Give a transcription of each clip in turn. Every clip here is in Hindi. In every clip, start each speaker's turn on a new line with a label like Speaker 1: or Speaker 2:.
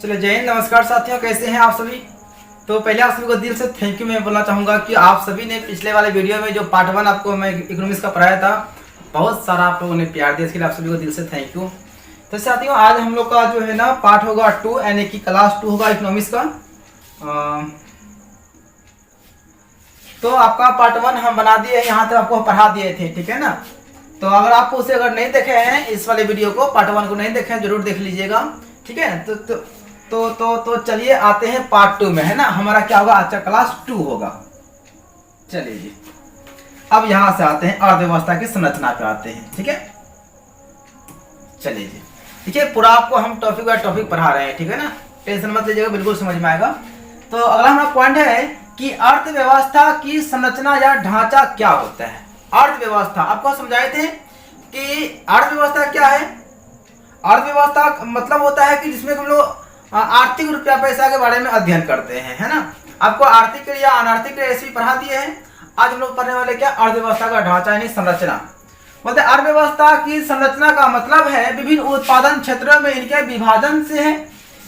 Speaker 1: चलो जय हिंद, नमस्कार साथियों, कैसे हैं आप सभी। तो पहले आप सभी को दिल से थैंक यू मैं बोलना चाहूँगा कि आप सभी ने पिछले वाले वीडियो में जो पार्ट 1 आपको मैं इकोनॉमिक्स का पढ़ाया था, बहुत सारा आप लोगों ने प्यार दिया, इसके लिए आप सभी को दिल से थैंक यू। तो साथियों आज हम लोग का जो है ना पार्ट होगा 2 यानी कि क्लास 2 होगा इकोनॉमिक्स का। तो आपका पार्ट 1 हम बना दिए हैं, यहाँ तक आपको पढ़ा दिए थे, ठीक है ना। तो अगर आप उसे अगर नहीं देखे हैं इस वाले वीडियो को, पार्ट 1 को नहीं देखे हैं, जरूर देख लीजिएगा, ठीक है। तो चलिए आते हैं पार्ट 2 में, है ना। हमारा क्या होगा, अच्छा क्लास 2 होगा। चलिए जी, अब यहां से आते हैं अर्थव्यवस्था की संरचना पे आते हैं, ठीक है। चलिए जी, ठीक है, पूरा आपको हम टॉपिक बाय टॉपिक पढ़ा रहे हैं, ठीक है ना, टेंशन मत लीजिएगा, बिल्कुल समझ में आएगा। तो अगला हमारा पॉइंट है कि अर्थव्यवस्था की संरचना या ढांचा क्या होता है। अर्थव्यवस्था आपको समझाए थे कि अर्थव्यवस्था क्या है। अर्थव्यवस्था मतलब होता है कि जिसमें हम लोग आर्थिक रुपया पैसा के बारे में अध्ययन करते हैं, है ना। आपको आर्थिक क्रिया अनार्थिक क्रिया ऐसे पढ़ा दिए हैं। आज हम लोग पढ़ने वाले क्या, अर्थव्यवस्था का ढांचा यानी संरचना। बोलते अर्थव्यवस्था की संरचना का मतलब है विभिन्न उत्पादन क्षेत्रों में इनके विभाजन से है,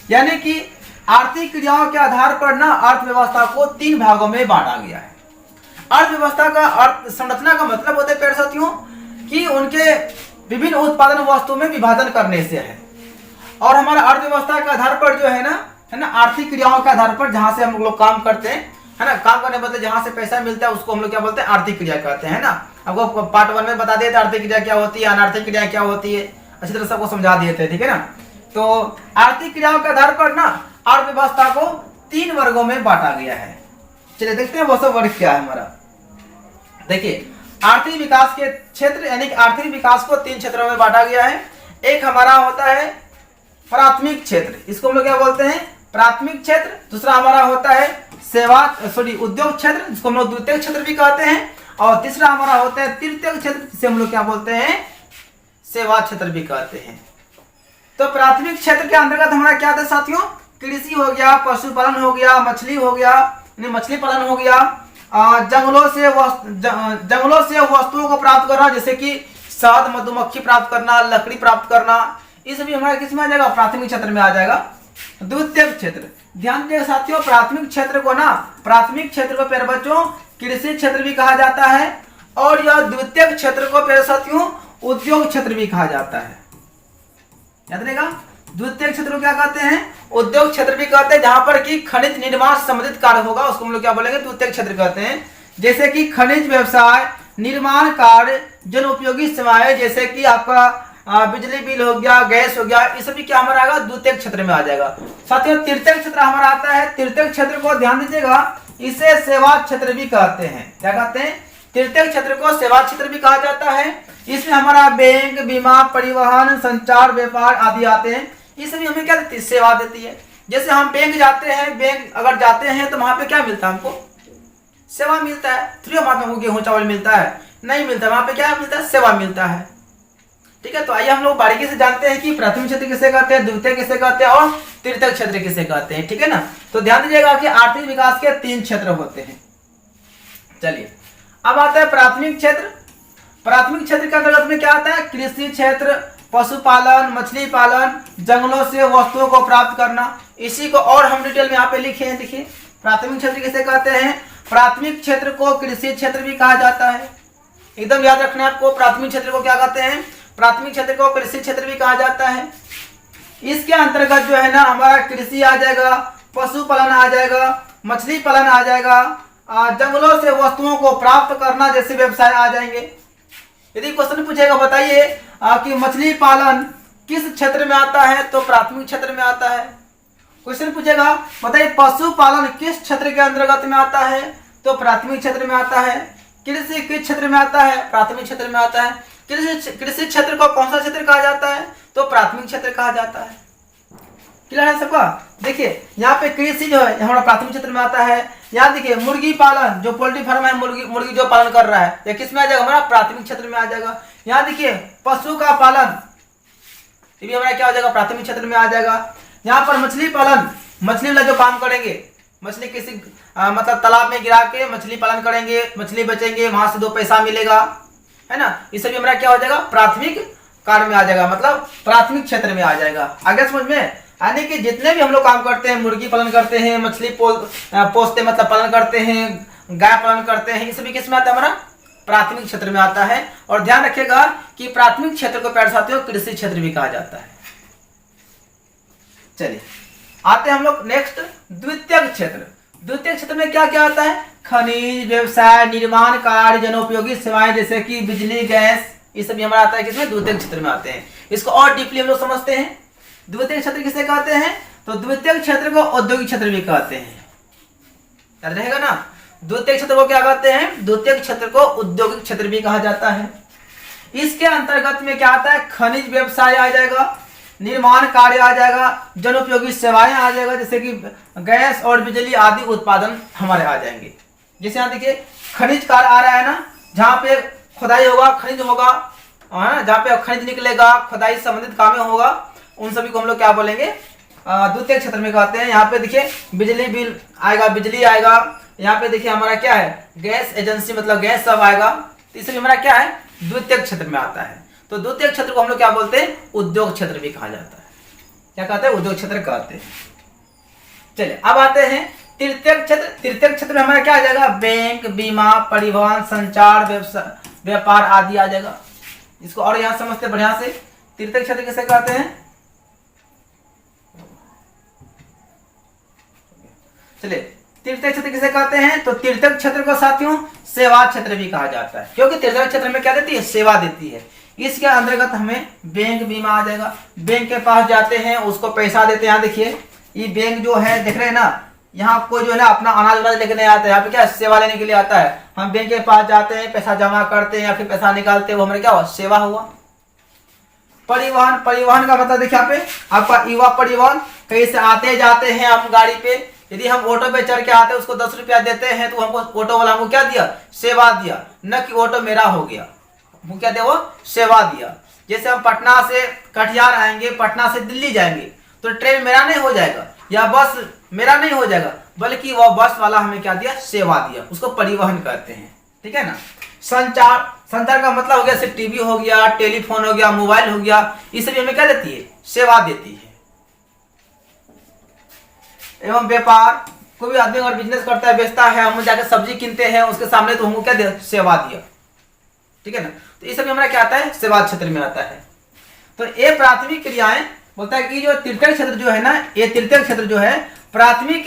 Speaker 1: यानी कि आर्थिक क्रियाओं के आधार पर ना अर्थव्यवस्था को 3 भागों में बांटा गया है। अर्थव्यवस्था का अर्थ संरचना का मतलब होता है प्यारे साथियों कि उनके विभिन्न उत्पादन वस्तुओं में विभाजन करने से है। और हमारा अर्थव्यवस्था के आधार पर जो है ना आर्थिक क्रियाओं के आधार पर जहां से हम लोग काम करते हैं, है ना, काम करने बदले जहां से पैसा मिलता है उसको हम लोग क्या बोलते हैं, आर्थिक क्रिया कहते हैं, ना। आपको पार्ट 1 में बता दिए थे आर्थिक क्रिया क्या होती है, अनार्थिक क्रिया क्या होती है, अच्छी तरह से आपको समझा दिए थे, ठीक है ना। तो आर्थिक क्रियाओं के आधार पर ना अर्थव्यवस्था को 3 वर्गों में बांटा गया है। चलिए देखते हैं वो सब वर्ग क्या है हमारा। देखिए आर्थिक विकास के क्षेत्र यानी कि आर्थिक विकास को 3 क्षेत्रों में बांटा गया है। एक हमारा होता है प्राथमिक क्षेत्र, इसको हम लोग क्या बोलते हैं, प्राथमिक क्षेत्र। दूसरा हमारा होता है उद्योग क्षेत्र, जिसको हम लोग द्वितीयक क्षेत्र भी कहते हैं। और तीसरा हमारा होता है तृतीयक क्षेत्र, जिसे हम लोग क्या बोलते हैं, सेवा क्षेत्र भी कहते हैं। तो प्राथमिक क्षेत्र के अंतर्गत हमारा क्या था साथियों, कृषि हो गया, पशुपालन हो गया, मछली हो गया, मछली पालन हो गया, जंगलों से वस्तुओं को प्राप्त करना, जैसे कि शहद मधुमक्खी प्राप्त करना, लकड़ी प्राप्त करना, ये सभी हमारा किस में आ जाएगा, प्राथमिक क्षेत्र में आ जाएगा। द्वितीयक क्षेत्र, ध्यान दीजिएगा साथियों, प्राथमिक क्षेत्र को ना, प्राथमिक क्षेत्र को प्यारे बच्चों कृषि क्षेत्र भी कहा जाता है, और यह द्वितीयक क्षेत्र को प्यारे साथियों उद्योग क्षेत्र भी कहा जाता है। याद रहेगा, द्वितीयक क्षेत्र को क्या कहते हैं, उद्योग क्षेत्र भी कहते हैं। जहां पर कि खनिज निर्माण संबंधित कार्य होगा उसको हम लोग क्या बोलेंगे, द्वितीयक क्षेत्र कहते हैं। जैसे कि खनिज व्यवसाय, निर्माण कार्य, जन उपयोगी सेवाएं, जैसे कि आपका बिजली बिल हो गया, गैस हो गया, ये सभी क्या हमारा आएगा, द्वितीयक क्षेत्र में आ जाएगा। साथियों तृतीयक क्षेत्र हमारा आता है। तृतीयक क्षेत्र को ध्यान दीजिएगा, इसे सेवा क्षेत्र भी कहते हैं। क्या कहते हैं, तृतीयक क्षेत्र को सेवा क्षेत्र भी कहा जाता है। इसमें हमारा बैंक, बीमा, परिवहन, संचार, व्यापार आदि आते हैं। ये सभी हमें क्या देती है, सेवा देती है। जैसे हम बैंक जाते हैं, बैंक अगर जाते हैं तो वहां पे क्या मिलता है, हमको सेवा मिलता है। थोड़ी हमारे को गेहूं चावल मिलता है, नहीं मिलता, वहां पे क्या मिलता है, सेवा मिलता है, ठीक है। तो आइए हम लोग बारीकी से जानते हैं कि प्राथमिक क्षेत्र किसे कहते हैं, द्वितीय किसे कहते हैं और तृतीयक क्षेत्र किसे कहते हैं, ठीक है ना। तो ध्यान दीजिएगा कि आर्थिक विकास के 3 क्षेत्र होते हैं। चलिए अब आता है प्राथमिक क्षेत्र। प्राथमिक क्षेत्र के अंतर्गत में क्या आता है, कृषि क्षेत्र, पशुपालन, मछली पालन, जंगलों से वस्तुओं को प्राप्त करना। इसी को और हम डिटेल में यहाँ पे लिखे हैं, देखिए प्राथमिक क्षेत्र किसे कहते हैं, प्राथमिक क्षेत्र को कृषि क्षेत्र भी कहा जाता है। एकदम याद रखना है आपको, प्राथमिक क्षेत्र को क्या कहते हैं, प्राथमिक क्षेत्र को कृषि क्षेत्र भी कहा जाता है। इसके अंतर्गत जो है ना हमारा कृषि आ जाएगा, पशुपालन आ जाएगा, मछली पालन आ जाएगा, जंगलों से वस्तुओं को प्राप्त करना जैसे व्यवसाय आ जाएंगे। यदि क्वेश्चन पूछेगा बताइए कि मछली पालन किस क्षेत्र में आता है, तो प्राथमिक क्षेत्र में आता है। क्वेश्चन पूछेगा बताइए पशुपालन किस क्षेत्र के अंतर्गत में आता है, तो प्राथमिक क्षेत्र में आता है। कृषि किस क्षेत्र में आता है, प्राथमिक क्षेत्र में आता है। कृषि क्षेत्र को कौन सा क्षेत्र कहा जाता है, तो प्राथमिक क्षेत्र कहा जाता है। क्लियर है सबका। देखिए यहाँ पे कृषि जो है हमारा प्राथमिक क्षेत्र में आता है। यहाँ देखिए मुर्गी पालन, जो पोल्ट्री फार्म है, मुर्गी जो पालन कर रहा है, ये किस में आ जाएगा, हमारा प्राथमिक क्षेत्र में आ जाएगा। यहाँ देखिए पशु का पालन, ये भी हमारा क्या हो जाएगा, प्राथमिक क्षेत्र में आ जाएगा। यहाँ पर मछली पालन, मछली वाला जो काम करेंगे, मछली किसी मतलब तालाब में गिरा के मछली पालन करेंगे, मछली बेचेंगे, वहां से 2 पैसा मिलेगा, है ना। ये सभी हमारा क्या हो जाएगा, प्राथमिक कार्य में आ जाएगा, मतलब प्राथमिक क्षेत्र में आ जाएगा। आगे समझ में यानी कि जितने भी हम लोग काम करते हैं, मुर्गी पालन करते हैं, मछली पोसते मतलब पालन करते हैं, गाय पालन करते हैं, ये सभी किस में आता है? हमारा प्राथमिक क्षेत्र में आता है। और ध्यान रखिएगा कि प्राथमिक क्षेत्र को प्यारे साथियों कृषि क्षेत्र भी कहा जाता है। चलिए आते हैं हम लोग नेक्स्ट द्वितीयक क्षेत्र। द्वितीयक क्षेत्र में क्या क्या आता है? खनिज, व्यवसाय, निर्माण कार्य, जनोपयोगी सेवाएं जैसे कि बिजली, गैस, ये सभी हमारा आता है किसमें? द्वितीयक क्षेत्र में आते हैं। इसको और डीपली हम लोग समझते हैं। द्वितीयक क्षेत्र किसे कहते हैं? तो द्वितीयक क्षेत्र को औद्योगिक क्षेत्र भी कहते हैं। याद रहेगा ना, द्वितीयक क्षेत्र को क्या कहते हैं? द्वितीयक क्षेत्र को औद्योगिक क्षेत्र भी कहा जाता है। इसके अंतर्गत में क्या आता है? खनिज व्यवसाय आ जाएगा, निर्माण कार्य आ जाएगा, जनोपयोगी सेवाएं आ जाएगा जैसे कि गैस और बिजली आदि उत्पादन हमारे आ जाएंगे। जैसे यहाँ देखिए खनिज कार्य आ रहा है ना, जहाँ पे खुदाई होगा, खनिज होगा, जहाँ पे खनिज निकलेगा, खुदाई संबंधित काम होगा, उन सभी को हम लोग क्या बोलेंगे? द्वितीय क्षेत्र में कहते हैं। यहाँ पे देखिए बिजली बिल आएगा, बिजली आएगा, यहाँ पे देखिए हमारा क्या है? गैस एजेंसी मतलब गैस सब आएगा। तो इसलिए हमारा क्या है? द्वितीय क्षेत्र में आता है। तो द्वितीय क्षेत्र को हम लोग क्या बोलते हैं? उद्योग क्षेत्र भी कहा जाता है। क्या कहते हैं? उद्योग क्षेत्र कहते हैं। चलिए अब आते हैं तृतीय क्षेत्र। तृतीय क्षेत्र में हमारा क्या आ जाएगा? बैंक, बीमा, परिवहन, संचार, व्यापार आदि आ जाएगा। इसको और यहाँ समझते बढ़िया से। तृतीय क्षेत्र किसे कहते हैं? चलिए तृतीय क्षेत्र किसे कहते हैं? तो तृतीय क्षेत्र को साथियों सेवा क्षेत्र भी कहा जाता है, क्योंकि तृतीय क्षेत्र में क्या देती है? सेवा देती है। इसके अंतर्गत हमें बैंक, बीमा आ जाएगा। बैंक के पास जाते हैं, उसको पैसा देते हैं। यहाँ देखिए ये बैंक जो है देख रहे हैं ना, यहाँ कोई जो है ना अपना अनाज वनाज लेके नहीं आता है, यहाँ पे क्या सेवा लेने के लिए आता है। हम बैंक के पास जाते हैं, पैसा जमा करते हैं या फिर पैसा निकालते हैं, वो हमारे क्या हुआ? सेवा हुआ। परिवहन, परिवहन का मतलब देखिए यहाँ पे आपका युवा परिवहन, कहीं से आते जाते हैं हम गाड़ी पे, यदि हम ऑटो पे चढ़ के आते हैं उसको 10 रुपया देते हैं तो हमको ऑटो वाला हमको क्या दिया? सेवा दिया, न कि ऑटो मेरा हो गया, वो क्या दिया? वो सेवा दिया। जैसे हम पटना से कटिहार आएंगे, पटना से दिल्ली जाएंगे, तो ट्रेन मेरा नहीं हो जाएगा या बस मेरा नहीं हो जाएगा, बल्कि वह बस वाला हमें क्या दिया? सेवा दिया। उसको परिवहन कहते हैं। ठीक है ना। संचार, संचार का मतलब हो गया सिर्फ टीवी हो गया, टेलीफोन हो गया, मोबाइल हो गया, इस सभी हमें क्या देती है? सेवा देती है। एवं व्यापार, कोई भी आदमी अगर बिजनेस करता है, बेचता है, हम जाकर सब्जी किनते हैं उसके सामने, तो हमको क्या दिया? सेवा दिया। ठीक है ना। तो ये सभी हमारा क्या आता है? सेवा क्षेत्र में आता है। तो ये प्राथमिक क्रियाएं बोलता है कि जो तृतीय क्षेत्र जो है ना, ये तृतीय क्षेत्र जो है प्राथमिक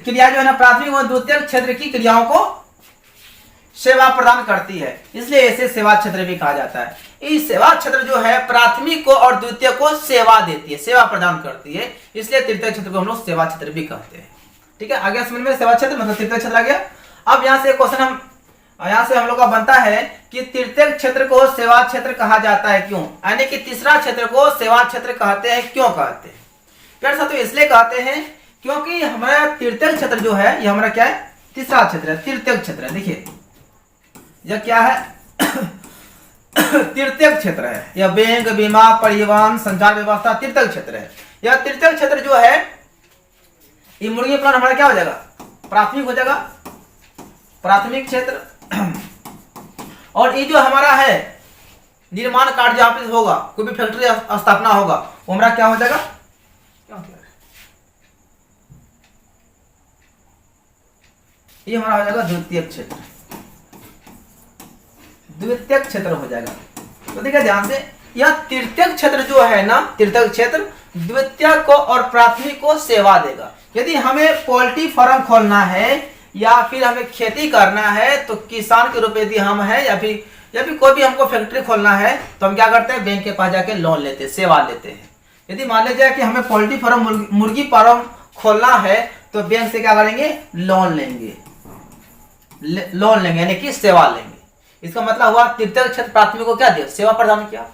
Speaker 1: क्रिया जो है ना, प्राथमिक और द्वितीय क्षेत्र की क्रियाओं को सेवा प्रदान करती है, इसलिए इसे सेवा क्षेत्र भी कहा जाता है। इस सेवा क्षेत्र जो है प्राथमिक को और द्वितीय को सेवा देती है, सेवा प्रदान करती है, इसलिए तृतीय क्षेत्र को हम लोग सेवा क्षेत्र भी कहते हैं। ठीक है, आगे समझ में सेवा क्षेत्र मतलब तृतीय क्षेत्र आ गया। अब यहाँ से क्वेश्चन हम लोग का बनता है कि तृतीय क्षेत्र को सेवा क्षेत्र कहा जाता है क्यों? यानी कि तीसरा क्षेत्र को सेवा क्षेत्र कहते हैं, क्यों कहते हैं? प्यारे साथियों इसलिए कहते हैं क्योंकि हमारा तृतीय क्षेत्र जो है ये हमारा क्या है? तीसरा क्षेत्र है, तृतीय क्षेत्र है। देखिए यह क्या है? तृतीय क्षेत्र है। यह बैंक, बीमा, परिवहन, संचार व्यवस्था तृतीय क्षेत्र है। यह तृतीय क्षेत्र जो है ये मुर्गी पालन हमारा क्या हो जाएगा? प्राथमिक हो जाएगा, प्राथमिक क्षेत्र। और ये जो हमारा है निर्माण कार्य जहां पे होगा, कोई भी फैक्ट्री स्थापना होगा, वो हमारा क्या हो जाएगा? ये हमारा हो जाएगा द्वितीय क्षेत्र, द्वितीय क्षेत्र हो जाएगा। तो देखिए ध्यान से, यह तृतीय क्षेत्र जो है ना, तृतीय क्षेत्र द्वितीय को और प्राथमिक को सेवा देगा। यदि हमें पोल्ट्री फार्म खोलना है या फिर हमें खेती करना है, तो किसान के रूप में यदि हम हैं या फिर कोई भी हमको फैक्ट्री खोलना है, तो हम क्या करते हैं? बैंक के पास जाके लोन लेते हैं, सेवा लेते हैं। यदि मान लीजिए कि हमें पोल्ट्री फार्म, मुर्गी फार्म खोलना है, तो बैंक से क्या करेंगे? लोन लेंगे, यानी कि सेवा लेंगे। इसका मतलब हुआ तृतीय क्षेत्र प्राथमिक को क्या दिया? सेवा प्रदान किया।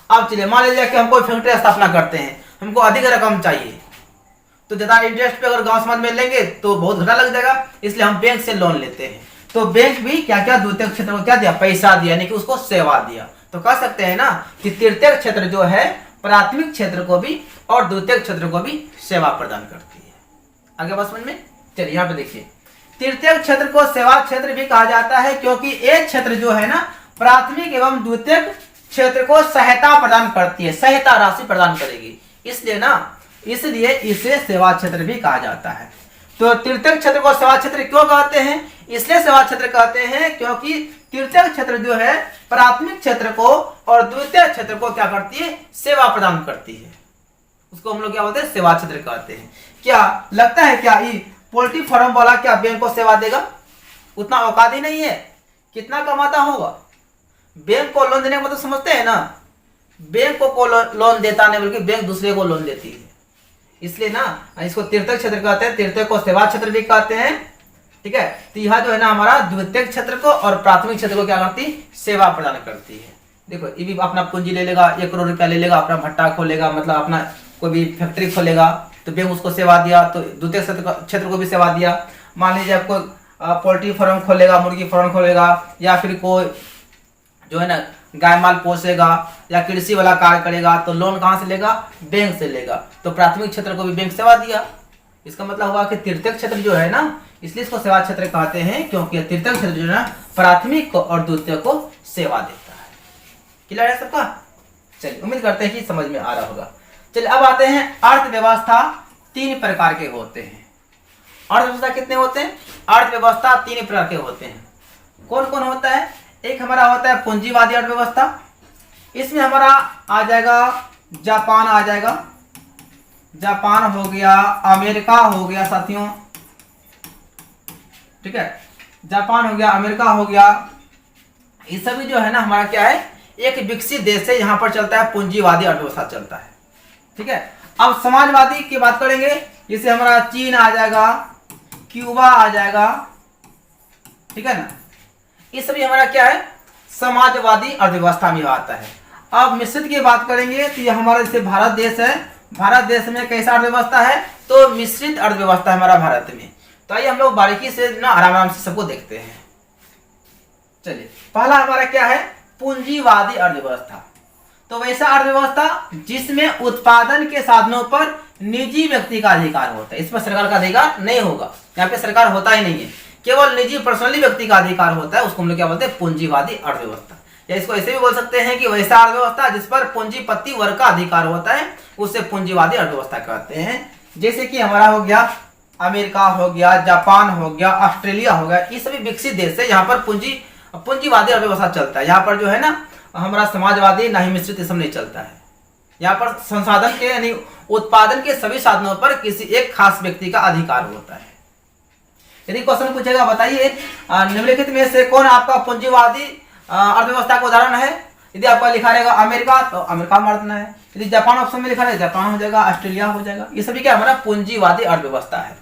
Speaker 1: अब चलिए मान लीजिए कि हम कोई फैक्ट्री स्थापना करते हैं, हमको अधिक रकम चाहिए, तो ज्यादा इंटरेस्ट पे अगर गांव समाज में लेंगे तो बहुत घाटा लग जाएगा, इसलिए हम बैंक से लोन लेते हैं। तो बैंक भी क्या क्या द्वितीय क्षेत्र को क्या दिया? पैसा दिया, यानी कि उसको सेवा दिया। तो कह सकते हैं ना कि तृतीय क्षेत्र जो है प्राथमिक क्षेत्र को भी और द्वितीय क्षेत्र को भी सेवा प्रदान करती है। आगे बात समझ में? चलिए यहाँ पे देखिए, तृतीय क्षेत्र को सेवा क्षेत्र भी कहा जाता है क्योंकि ये क्षेत्र जो है ना प्राथमिक एवं द्वितीय क्षेत्र को सहायता प्रदान करती है, सहायता राशि प्रदान करेगी। इसलिए इसे सेवा क्षेत्र भी कहा जाता है। तो तृतीयक क्षेत्र को सेवा क्षेत्र क्यों कहते हैं? इसलिए सेवा क्षेत्र कहते हैं क्योंकि तृतीयक क्षेत्र जो है प्राथमिक क्षेत्र को और द्वितीय क्षेत्र को क्या करती है? सेवा प्रदान करती है। उसको हम लोग क्या बोलते हैं? सेवा क्षेत्र कहते हैं। क्या लगता है क्या ये पोल्ट्री फार्म वाला क्या बैंक को सेवा देगा? उतना औकात ही नहीं है। कितना कमाता होगा? बैंक को लोन देने का मतलब समझते हैं ना, बैंक को लोन देता नहीं बल्कि बैंक दूसरे को लोन देती है। इसलिए ना इसको तृतीयक क्षेत्र कहते हैं, तृतीयक को सेवा क्षेत्र भी कहते हैं। ठीक है, तो यह जो है ना हमारा द्वितीयक क्षेत्र को और प्राथमिक क्षेत्र को क्या करती है? सेवा प्रदान करती है। देखो ये भी अपना पूंजी ले लेगा, 1 करोड़ रुपया ले लेगा, अपना भट्टा खोलेगा, मतलब अपना कोई भी फैक्ट्री खोलेगा, तो बैंक उसको सेवा दिया, तो द्वितीय क्षेत्र को भी सेवा दिया। मान लीजिए आपको पोल्ट्री फार्म खोलेगा, मुर्गी फार्म खोलेगा, या फिर कोई जो है ना गाय माल पोसेगा या कृषि वाला कार्य करेगा, तो लोन कहाँ से लेगा? बैंक से लेगा। तो प्राथमिक क्षेत्र को भी बैंक सेवा दिया। इसका मतलब हुआ कि तृतीयक क्षेत्र जो है ना, इसलिए इसको सेवा क्षेत्र कहते हैं क्योंकि तृतीयक क्षेत्र जो है ना प्राथमिक को और द्वितीय को सेवा देता है। क्लियर है सबका? चलिए, उम्मीद करते हैं कि समझ में आ रहा होगा। चलिए अब आते हैं अर्थव्यवस्था 3 प्रकार के होते हैं। अर्थव्यवस्था कितने होते हैं? अर्थव्यवस्था 3 प्रकार के होते हैं। कौन कौन होता है? एक हमारा होता है पूंजीवादी अर्थव्यवस्था। इसमें हमारा आ जाएगा जापान, आ जाएगा जापान हो गया, अमेरिका हो गया साथियों। ठीक है, जापान हो गया, अमेरिका हो गया। ये सभी जो है ना हमारा क्या है? एक विकसित देश है, यहाँ पर चलता है पूंजीवादी अर्थव्यवस्था चलता है। ठीक है, अब समाजवादी की बात करेंगे, जिसे हमारा चीन आ जाएगा, क्यूबा आ जाएगा। ठीक है ना, ये सभी हमारा क्या है? समाजवादी अर्थव्यवस्था में आता है। अब मिश्रित की बात करेंगे तो ये हमारा जैसे भारत देश है, भारत देश में कैसा अर्थव्यवस्था है? तो मिश्रित अर्थव्यवस्था हमारा भारत में। तो आइए हम लोग बारीकी से ना आराम से सबको देखते हैं। चलिए, पहला हमारा क्या है? पूंजीवादी अर्थव्यवस्था। तो वैसा अर्थव्यवस्था जिसमें उत्पादन के साधनों पर निजी व्यक्ति का अधिकार होता है। इसमें सरकार का अधिकार नहीं होगा, यहाँ पे सरकार होता ही नहीं है, केवल निजी पर्सनली व्यक्ति का अधिकार होता है। उसको हम लोग क्या बोलते हैं? पूंजीवादी अर्थव्यवस्था। या इसको ऐसे भी बोल सकते हैं कि वैसा अर्थव्यवस्था जिस पर पूंजीपति वर्ग का अधिकार होता है, उसे पूंजीवादी अर्थव्यवस्था कहते हैं। जैसे कि हमारा हो गया अमेरिका हो गया, जापान हो गया, ऑस्ट्रेलिया हो गया, ये सभी विकसित देश है, यहाँ पर पूंजीवादी अर्थव्यवस्था चलता है। यहाँ पर जो है ना हमारा समाजवादी ना ही मिश्रित सब नहीं चलता है। यहाँ पर संसाधन के यानी उत्पादन के सभी साधनों पर किसी एक खास व्यक्ति का अधिकार होता है। यदि क्वेश्चन पूछेगा बताइए निम्नलिखित में से कौन आपका पूंजीवादी अर्थव्यवस्था का उदाहरण है? यदि आपका लिखा रहेगा अमेरिका, तो अमेरिका मारना है। यदि जापान ऑप्शन में लिखा रहेगा, जापान हो जाएगा, ऑस्ट्रेलिया हो जाएगा। ये सभी क्या हमारा पूंजीवादी अर्थव्यवस्था है।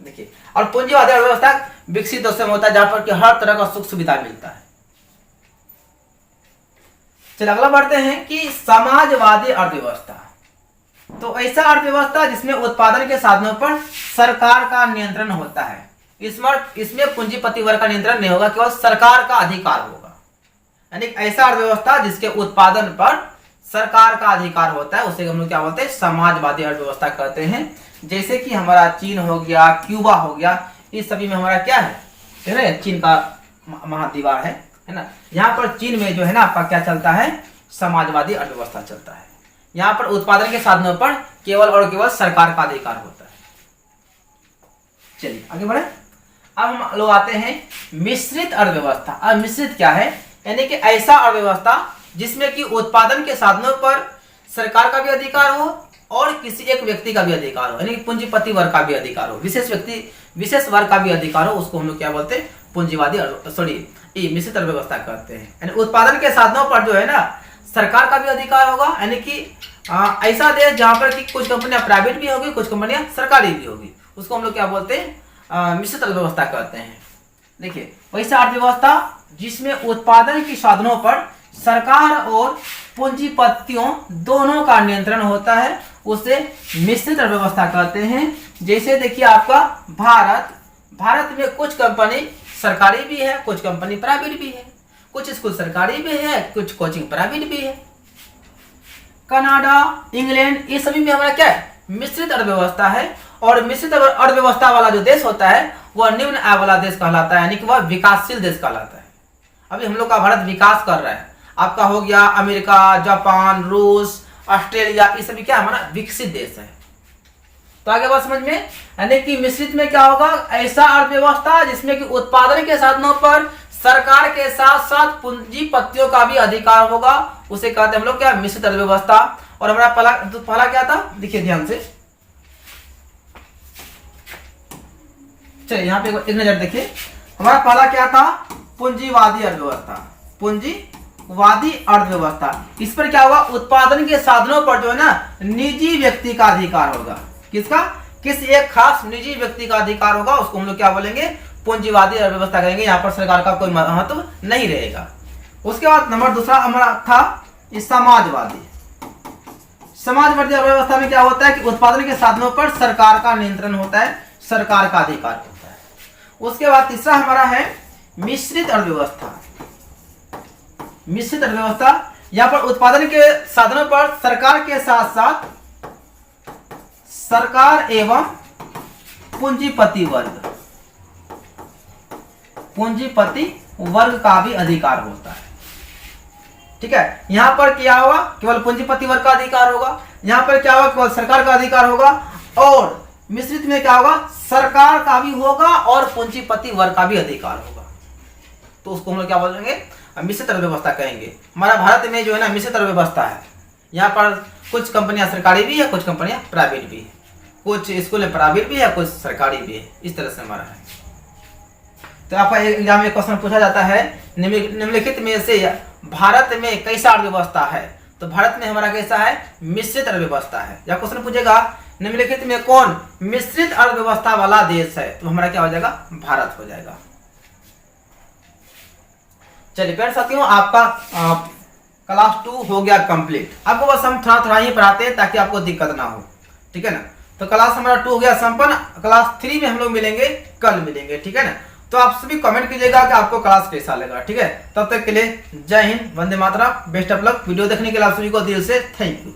Speaker 1: देखिए, और पूंजीवादी अर्थव्यवस्था विकसित देशों में होता है जहां पर कि हर तरह का सुख सुविधा मिलता है। चलिए अगला बढ़ते हैं कि समाजवादी अर्थव्यवस्था। तो ऐसा अर्थव्यवस्था जिसमें उत्पादन के साधनों पर सरकार का नियंत्रण होता है। इसमें पूंजीपति वर्ग का नियंत्रण नहीं होगा, केवल सरकार का अधिकार होगा। यानी ऐसा अर्थव्यवस्था जिसके उत्पादन पर सरकार का अधिकार होता है, उसे हम लोग क्या बोलते हैं? समाजवादी अर्थव्यवस्था कहते हैं। जैसे कि हमारा चीन हो गया, क्यूबा हो गया, इस सभी में हमारा क्या है? देख रहे हैं, चीन का महाद्वीप है ना। यहाँ पर चीन में जो है ना आपका क्या चलता है? समाजवादी अर्थव्यवस्था चलता है। यहाँ पर उत्पादन के साधनों पर केवल और केवल सरकार का अधिकार होता है। चलिए आगे बढ़े। अब हम लोग आते हैं मिश्रित अर्थव्यवस्था। अब मिश्रित क्या है? यानी कि ऐसा अर्थव्यवस्था जिसमें कि उत्पादन के साधनों पर सरकार का भी अधिकार हो और किसी एक व्यक्ति का भी अधिकार हो, यानी पूंजीपति वर्ग का भी अधिकार हो, विशेष वर्ग का भी अधिकार हो, उसको हम लोग क्या बोलते हैं? पूंजीवादी मिश्रित अर्थव्यवस्था कहते हैं। यानी उत्पादन के साधनों पर जो है ना सरकार का भी अधिकार होगा, यानी कि ऐसा देश जहां पर कि कुछ कंपनियां प्राइवेट भी होगी, कुछ कंपनियां सरकारी भी होगी, उसको हम लोग क्या बोलते हैं? मिश्रित अर्थव्यवस्था कहते हैं। देखिए, वैसा अर्थव्यवस्था जिसमें उत्पादन के साधनों पर सरकार और पूंजीपतियों दोनों का नियंत्रण होता है, उसे मिश्रित अर्थव्यवस्था कहते हैं। जैसे देखिए आपका भारत में कुछ कंपनी सरकारी भी है, कुछ कंपनी प्राइवेट भी है, कुछ स्कूल सरकारी भी है, कुछ कोचिंग प्राइवेट भी है। कनाडा, इंग्लैंड, ये सभी में हमारा क्या है? मिश्रित अर्थव्यवस्था है। और मिश्रित अर्थव्यवस्था वाला जो देश होता है वह निम्न आय वाला देश कहलाता है, यानी कि वह विकासशील देश कहलाता है। अभी हम लोग का भारत विकास कर रहा है। आपका हो गया अमेरिका, जापान, रूस, ऑस्ट्रेलिया, ये सभी क्या हमारा विकसित देश है। तो आगे बात समझ में, यानी कि मिश्रित में क्या होगा, ऐसा अर्थव्यवस्था जिसमें कि उत्पादन के साधनों पर सरकार के साथ साथ पूंजीपतियों का भी अधिकार होगा, उसे कहते हैं हम लोग क्या, मिश्रित अर्थव्यवस्था। और हमारा पहला क्या था, देखिए ध्यान से, चलिए यहाँ पे एक नजर देखिए, हमारा पहला क्या था, पूंजीवादी अर्थव्यवस्था। पूंजीवादी अर्थव्यवस्था, इस पर क्या होगा, उत्पादन के साधनों पर जो है ना निजी व्यक्ति का अधिकार होगा। किसका, किसी एक खास निजी व्यक्ति का अधिकार होगा, उसको हम लोग क्या बोलेंगे, पूंजीवादी अर्थव्यवस्था कहेंगे। यहाँ पर सरकार का कोई महत्व नहीं रहेगा। उसके बाद नंबर दूसरा हमारा था समाजवादी। समाजवादी अर्थव्यवस्था में क्या होता है कि उत्पादन के साधनों पर सरकार का नियंत्रण होता है, सरकार का अधिकार होता है। उसके बाद तीसरा हमारा है मिश्रित अर्थव्यवस्था। मिश्रित अर्थव्यवस्था, यहाँ पर उत्पादन के साधनों पर सरकार के साथ साथ सरकार एवं पूंजीपति वर्ग का भी अधिकार होता है। ठीक है, यहां पर क्या होगा, केवल पूंजीपति वर्ग का अधिकार होगा। यहां पर क्या होगा, केवल सरकार का अधिकार होगा। और मिश्रित में क्या होगा, सरकार का भी होगा और पूंजीपति वर्ग का भी अधिकार होगा। तो उसको हम लोग क्या बोलेंगे, मिश्रित अर्थव्यवस्था कहेंगे। हमारा भारत में जो है ना मिश्रित अर्थव्यवस्था है। यहाँ पर कुछ कंपनियां सरकारी भी है, कुछ कंपनियां प्राइवेट भी है, कुछ स्कूल प्राइवेट भी है, कुछ सरकारी भी है। इस तरह से हमारा है। तो आपका एग्जाम में क्वेश्चन पूछा जाता है, निम्नलिखित में से भारत में कैसा अर्थव्यवस्था है, तो भारत में हमारा कैसा है, मिश्रित अर्थव्यवस्था है। या क्वेश्चन पूछेगा निम्नलिखित में कौन मिश्रित अर्थव्यवस्था वाला देश है, तो हमारा क्या हो जाएगा, भारत हो जाएगा। चलिए प्यारे साथियों, आपका क्लास 2 हो गया कंप्लीट। आपको बस हम थोड़ा ही पढ़ाते हैं ताकि आपको दिक्कत ना हो, ठीक है ना। तो क्लास हमारा 2 हो गया संपन्न। क्लास 3 में हम लोग मिलेंगे, कल मिलेंगे, ठीक है ना। तो आप सभी कमेंट कीजिएगा कि आपको क्लास कैसा लगा, ठीक है। तब तक के लिए जय Hind, Vande Mataram, best of luck. Video देखने के लिए आप सभी को दिल से थैंक यू।